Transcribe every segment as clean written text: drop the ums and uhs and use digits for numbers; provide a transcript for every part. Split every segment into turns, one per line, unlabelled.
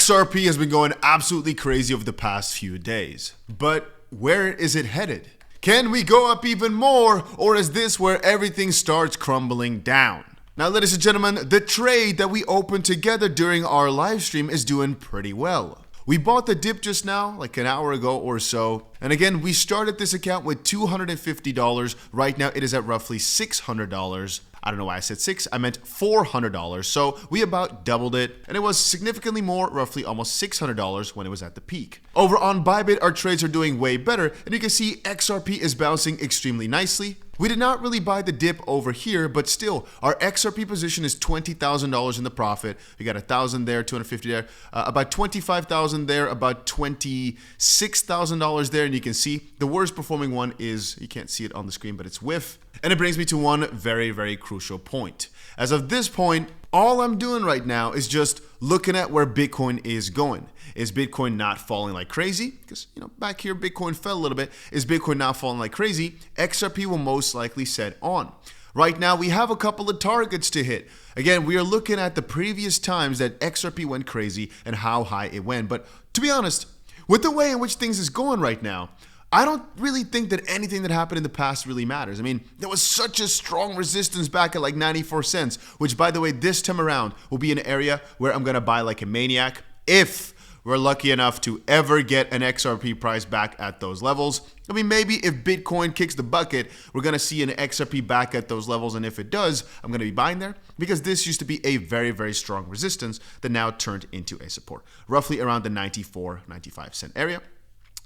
XRP has been going absolutely crazy over the past few days. But where is it headed? Can we go up even more, or is this where everything starts crumbling down? Now, ladies and gentlemen, the trade that we opened together during our live stream is doing pretty well. We bought the dip just now, like an hour ago or so. And again, we started this account with $250. Right now, it is at roughly $600. I don't know why I said six, I meant $400. So we about doubled it, and it was significantly more, roughly almost $600 when it was at the peak. Over on Bybit, our trades are doing way better, and you can see XRP is bouncing extremely nicely. We did not really buy the dip over here, but still, our XRP position is $20,000 in the profit. We got 1,000 there, 250 there, about 25,000 there, about $26,000 there, and you can see the worst performing one is, you can't see it on the screen, but it's WIF. And it brings me to one very, very crucial point. As of this point, all I'm doing right now is just looking at where Bitcoin is going. Is Bitcoin not falling like crazy? Because, back here, Bitcoin fell a little bit. Is Bitcoin not falling like crazy? XRP will most likely set on. Right now, we have a couple of targets to hit. Again, we are looking at the previous times that XRP went crazy and how high it went. But to be honest, with the way in which things is going right now, I don't really think that anything that happened in the past really matters. I mean, there was such a strong resistance back at like 94 cents, which, by the way, this time around will be an area where I'm going to buy like a maniac if we're lucky enough to ever get an XRP price back at those levels. I mean, maybe if Bitcoin kicks the bucket, we're going to see an XRP back at those levels. And if it does, I'm going to be buying there because this used to be a very, very strong resistance that now turned into a support, roughly around the 94, 95 cent area.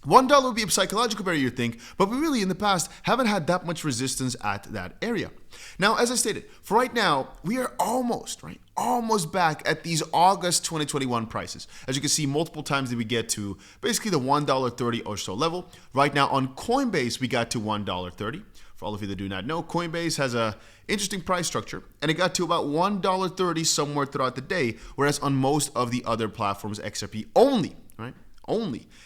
$1 would be a psychological barrier, you think, but we really in the past haven't had that much resistance at that area. Now, as I stated, for right now, we are almost back at these August 2021 prices. As you can see, multiple times that we get to basically the $1.30 or so level. Right now on Coinbase, we got to $1.30. For all of you that do not know, Coinbase has a interesting price structure, and it got to about $1.30 somewhere throughout the day, whereas on most of the other platforms, XRP only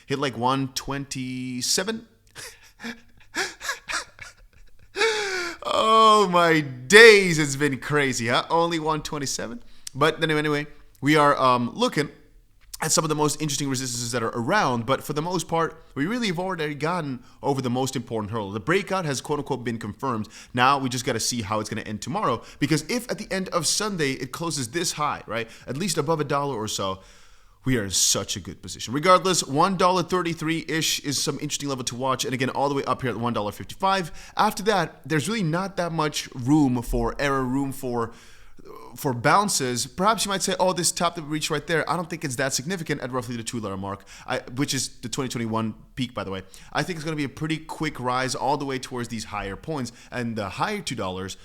hit like 127. Oh my days, it's been crazy, huh? Only 127. But anyway, we are looking at some of the most interesting resistances that are around, but for the most part, we really have already gotten over the most important hurdle. The breakout has quote unquote been confirmed. Now we just got to see how it's going to end tomorrow, because if at the end of Sunday it closes this high, right, at least above $1 or so, we are in such a good position. Regardless, $1.33-ish is some interesting level to watch. And again, all the way up here at $1.55. After that, there's really not that much room for error, room for bounces. Perhaps you might say, oh, this top that we reached right there, I don't think it's that significant at roughly the $2 mark, which is the 2021 peak, by the way. I think it's going to be a pretty quick rise all the way towards these higher points and the higher $2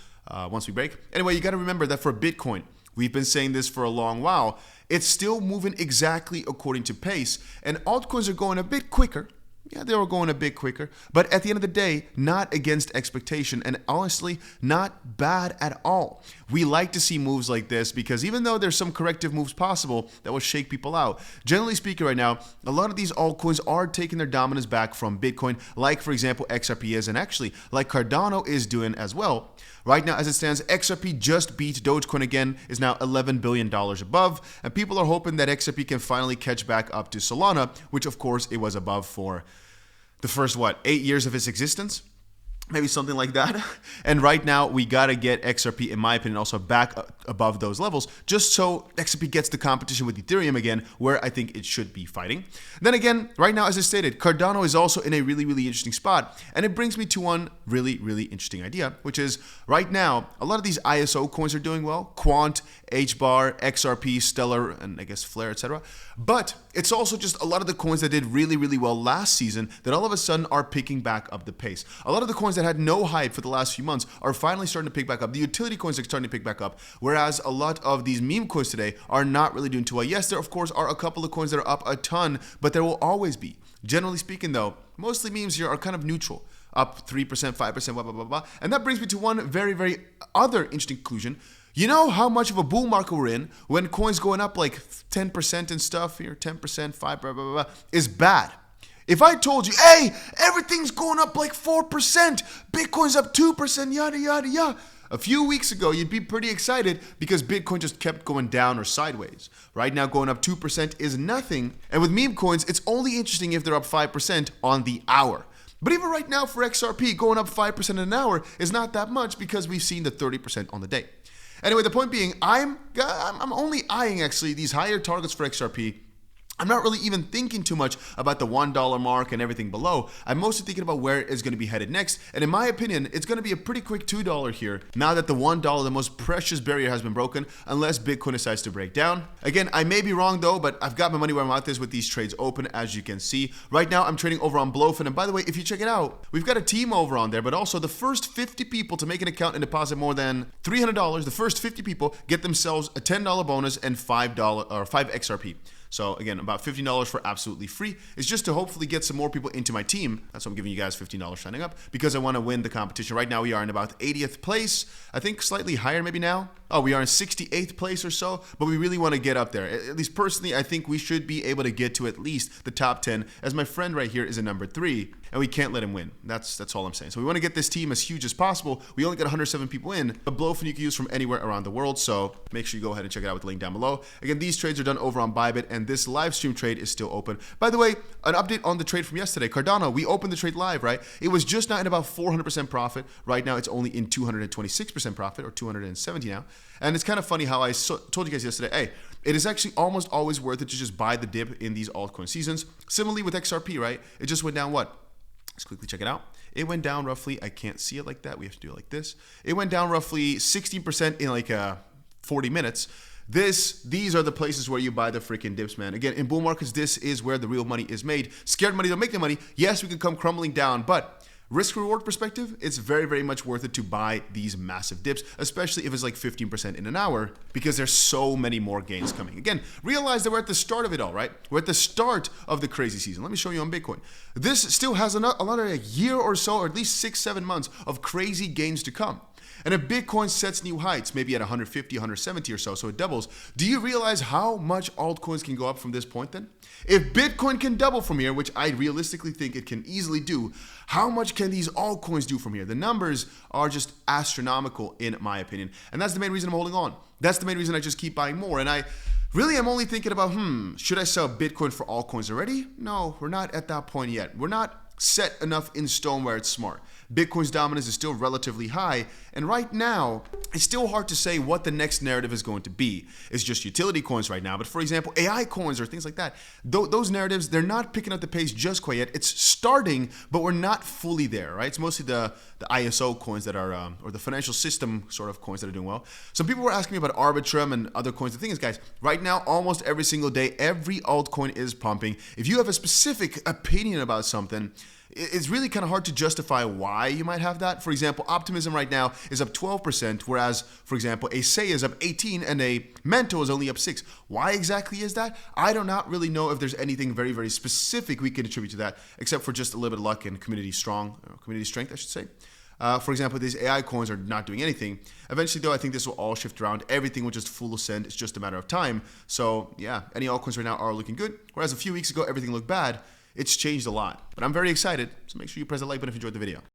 once we break. Anyway, you got to remember that for Bitcoin, we've been saying this for a long while, it's still moving exactly according to pace, and altcoins are going a bit quicker. Yeah, they were going a bit quicker, but at the end of the day, not against expectation, and honestly, not bad at all. We like to see moves like this because even though there's some corrective moves possible that will shake people out, generally speaking right now, a lot of these altcoins are taking their dominance back from Bitcoin, like for example XRP is, and actually like Cardano is doing as well. Right now, as it stands, XRP just beat Dogecoin again, is now $11 billion above, and people are hoping that XRP can finally catch back up to Solana, which of course it was above for the first, 8 years of its existence? Maybe something like that. And right now, we got to get XRP, in my opinion, also back above those levels, just so XRP gets the competition with Ethereum again, where I think it should be fighting. Then again, right now, as I stated, Cardano is also in a really, really interesting spot. And it brings me to one really, really interesting idea, which is right now, a lot of these ISO coins are doing well. Quant, HBAR, XRP, Stellar, and I guess Flare, etc. But it's also just a lot of the coins that did really, really well last season that all of a sudden are picking back up the pace. A lot of the coins that had no hype for the last few months are finally starting to pick back up. The utility coins are starting to pick back up, whereas a lot of these meme coins today are not really doing too well. Yes, there of course are a couple of coins that are up a ton, but there will always be. Generally speaking though, mostly memes here are kind of neutral. Up 3%, 5%, blah, blah, blah, blah. And that brings me to one very, very other interesting conclusion. You know how much of a bull market we're in when coins going up like 10% and stuff here, 10%, 5, blah, blah, blah, is bad. If I told you, hey, everything's going up like 4%, Bitcoin's up 2%, yada, yada, yada, A few weeks ago, you'd be pretty excited because Bitcoin just kept going down or sideways. Right now, going up 2% is nothing. And with meme coins, it's only interesting if they're up 5% on the hour. But even right now for XRP, going up 5% in an hour is not that much because we've seen the 30% on the day. Anyway, the point being, I'm only eyeing actually these higher targets for XRP. I'm not really even thinking too much about the $1 mark and everything below. I'm mostly thinking about where it's going to be headed next. And in my opinion, it's going to be a pretty quick $2 here now that the $1, the most precious barrier, has been broken, unless Bitcoin decides to break down. Again, I may be wrong though, but I've got my money where my mouth is with these trades open, as you can see. Right now, I'm trading over on Blowfin. And by the way, if you check it out, we've got a team over on there, but also the first 50 people to make an account and deposit more than $300, the first 50 people get themselves a $10 bonus and $5 or 5 XRP. So again, about $15 for absolutely free. It's just to hopefully get some more people into my team. That's why I'm giving you guys $15 signing up, because I want to win the competition. Right now we are in about 80th place. I think slightly higher maybe now. Oh, we are in 68th place or so, but we really want to get up there. At least personally, I think we should be able to get to at least the top 10, as my friend right here is in number 3, and we can't let him win. That's all I'm saying. So we want to get this team as huge as possible. We only got 107 people in, but Blowfin you can use from anywhere around the world. So make sure you go ahead and check it out with the link down below. Again, these trades are done over on Bybit, and this live stream trade is still open. By the way, an update on the trade from yesterday. Cardano, we opened the trade live, right? It was just not in about 400% profit. Right now, it's only in 226% profit, or 270 now. And it's kind of funny how I told you guys yesterday, hey, it is actually almost always worth it to just buy the dip in these altcoin seasons. Similarly with XRP, right? It just went down what? Let's quickly check it out. It went down roughly, I can't see it like that. We have to do it like this. It went down roughly 16% in like 40 minutes. These are the places where you buy the freaking dips, man. Again, in bull markets, this is where the real money is made. Scared money don't make the money. Yes, we can come crumbling down, but risk reward perspective, it's very, very much worth it to buy these massive dips, especially if it's like 15% in an hour, because there's so many more gains coming. Again, realize that we're at the start of it all, right? We're at the start of the crazy season. Let me show you on Bitcoin. This still has another year or so, or at least 6-7 months of crazy gains to come. And if Bitcoin sets new heights, maybe at 150, 170 or so it doubles, do you realize how much altcoins can go up from this point then? If Bitcoin can double from here, which I realistically think it can easily do, how much can these altcoins do from here? The numbers are just astronomical in my opinion. And that's the main reason I'm holding on. That's the main reason I just keep buying more. And I really am only thinking about, should I sell Bitcoin for altcoins already? No, we're not at that point yet. We're not set enough in stone where it's smart. Bitcoin's dominance is still relatively high, and right now, it's still hard to say what the next narrative is going to be. It's just utility coins right now, but for example, AI coins or things like that, those narratives, they're not picking up the pace just quite yet. It's starting, but we're not fully there, right? It's mostly the ISO coins that are, or the financial system sort of coins that are doing well. Some people were asking me about Arbitrum and other coins. The thing is, guys, right now, almost every single day, every altcoin is pumping. If you have a specific opinion about something, it's really kind of hard to justify why you might have that. For example, Optimism right now is up 12%, whereas, for example, a Say is up 18 and a Mento is only up 6. Why exactly is that? I do not really know if there's anything very, very specific we can attribute to that, except for just a little bit of luck and community strength, I should say. For example, these AI coins are not doing anything. Eventually, though, I think this will all shift around. Everything will just full ascend. It's just a matter of time. So, yeah, any altcoins right now are looking good, whereas a few weeks ago, everything looked bad. It's changed a lot, but I'm very excited, so make sure you press the like button if you enjoyed the video.